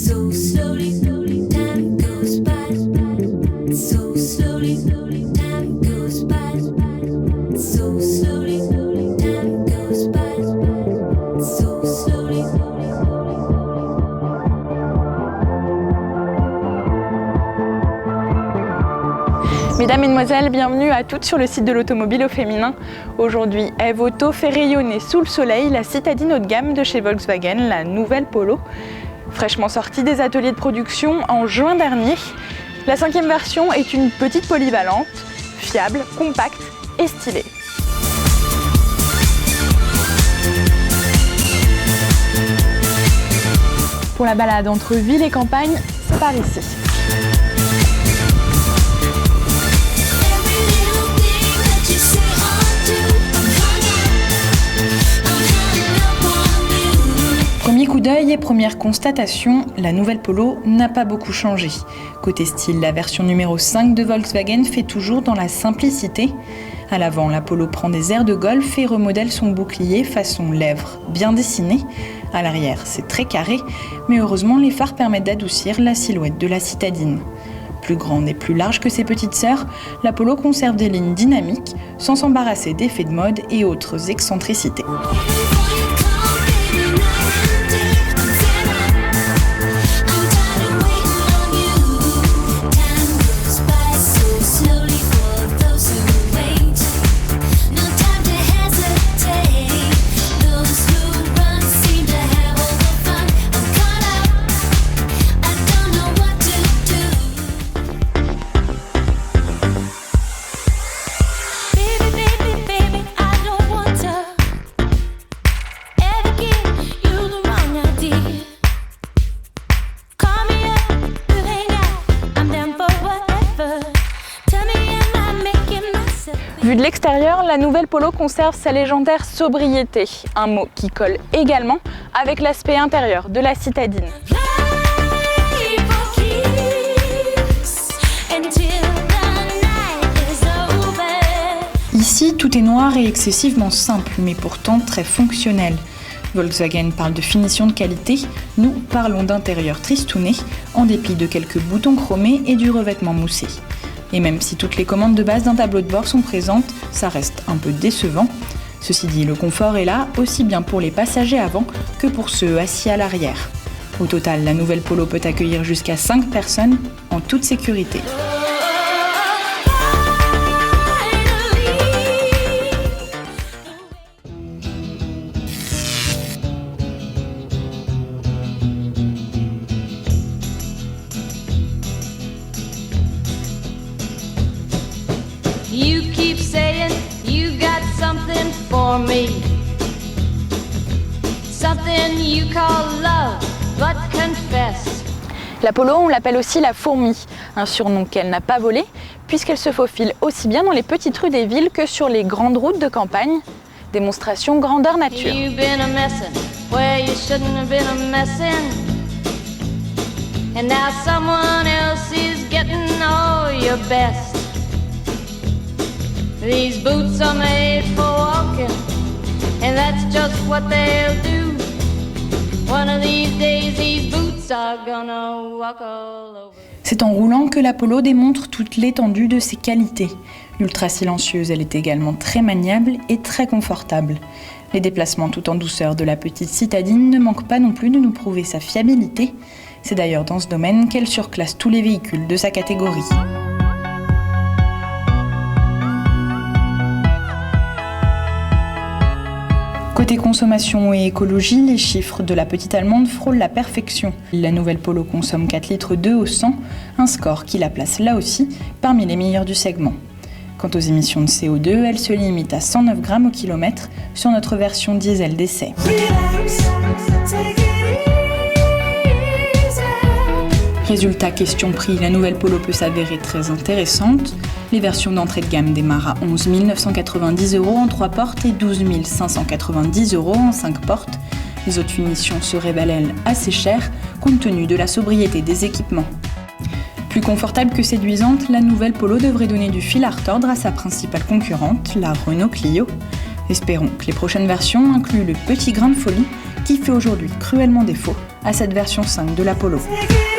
So slowly, time goes by. So slowly, time goes by. So slowly, time goes by. So slowly. Mesdames, Mesdemoiselles, bienvenue à toutes sur le site de l'automobile au féminin. Aujourd'hui, Eve Auto fait rayonner sous le soleil la citadine haut de gamme de chez Volkswagen, la nouvelle Polo. Fraîchement sortie des ateliers de production en juin dernier, la 5e version est une petite polyvalente, fiable, compacte et stylée. Pour la balade entre ville et campagne, c'est par ici. Premier coup d'œil et première constatation, la nouvelle Polo n'a pas beaucoup changé. Côté style, la version numéro 5 de Volkswagen fait toujours dans la simplicité. À l'avant, la Polo prend des airs de Golf et remodèle son bouclier façon lèvres, bien dessiné. À l'arrière, c'est très carré, mais heureusement, les phares permettent d'adoucir la silhouette de la citadine. Plus grande et plus large que ses petites sœurs, la Polo conserve des lignes dynamiques, sans s'embarrasser d'effets de mode et autres excentricités. Vue de l'extérieur, la nouvelle Polo conserve sa légendaire sobriété, un mot qui colle également avec l'aspect intérieur de la citadine. Ici, tout est noir et excessivement simple, mais pourtant très fonctionnel. Volkswagen parle de finition de qualité, nous parlons d'intérieur tristouné, en dépit de quelques boutons chromés et du revêtement moussé. Et même si toutes les commandes de base d'un tableau de bord sont présentes, ça reste un peu décevant. Ceci dit, le confort est là, aussi bien pour les passagers avant que pour ceux assis à l'arrière. Au total, la nouvelle Polo peut accueillir jusqu'à 5 personnes en toute sécurité. You keep saying you got something for me, something you call love, but confess. La Polo, on l'appelle aussi la fourmi, un surnom qu'elle n'a pas volé, puisqu'elle se faufile aussi bien dans les petites rues des villes que sur les grandes routes de campagne. Démonstration grandeur nature. You've been a messin' where you shouldn't have been a messin', and now someone else is getting all your best. These boots are made for walking, and that's just what they'll do. One of these days, these boots are gonna walk all over. C'est en roulant que la Polo démontre toute l'étendue de ses qualités. Ultra silencieuse, elle est également très maniable et très confortable. Les déplacements tout en douceur de la petite citadine ne manquent pas non plus de nous prouver sa fiabilité. C'est d'ailleurs dans ce domaine qu'elle surclasse tous les véhicules de sa catégorie. Côté consommation et écologie, les chiffres de la petite allemande frôlent la perfection. La nouvelle Polo consomme 4,2 litres au 100, un score qui la place là aussi parmi les meilleurs du segment. Quant aux émissions de CO2, elles se limitent à 109 grammes au kilomètre sur notre version diesel d'essai. Résultat, question prix, la nouvelle Polo peut s'avérer très intéressante. Les versions d'entrée de gamme démarrent à 11 990 € en 3 portes et 12 590 € en 5 portes. Les autres finitions se révèlent, elles, assez chères, compte tenu de la sobriété des équipements. Plus confortable que séduisante, la nouvelle Polo devrait donner du fil à retordre à sa principale concurrente, la Renault Clio. Espérons que les prochaines versions incluent le petit grain de folie qui fait aujourd'hui cruellement défaut à cette version 5 de l'Apollo. Take it